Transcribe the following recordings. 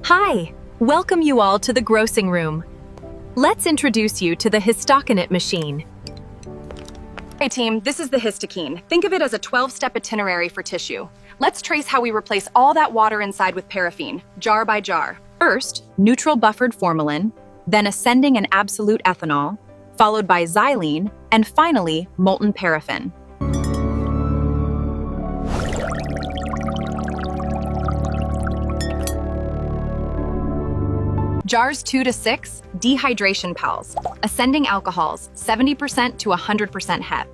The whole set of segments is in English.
Hi, welcome you all to the grossing room. Let's introduce you to the Histokinet machine. Hey team, this is the Histokinet. Think of it as a 12-step itinerary for tissue. Let's trace how we replace all that water inside with paraffin, jar by jar. First, neutral buffered formalin, then ascending and absolute ethanol, followed by xylene, and finally, molten paraffin. Jars 2 to 6, dehydration pals, ascending alcohols, 70% to 100% HEP.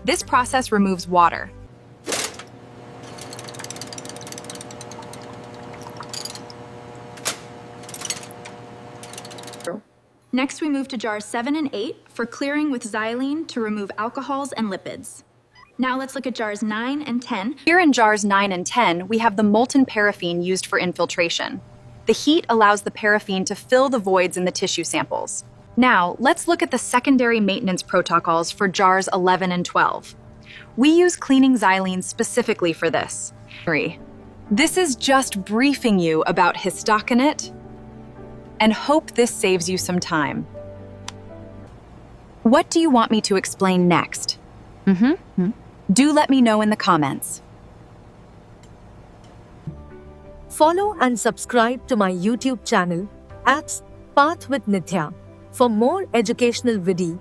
This process removes water. Next, we move to jars 7 and 8 for clearing with xylene to remove alcohols and lipids. Now let's look at jars 9 and 10. Here in jars 9 and 10, we have the molten paraffin used for infiltration. The heat allows the paraffin to fill the voids in the tissue samples. Now, let's look at the secondary maintenance protocols for jars 11 and 12. We use cleaning xylene specifically for this. This is just briefing you about Histokinet, and hope this saves you some time. What do you want me to explain next? Do let me know in the comments. Follow and subscribe to my YouTube channel at Path with Nithya for more educational videos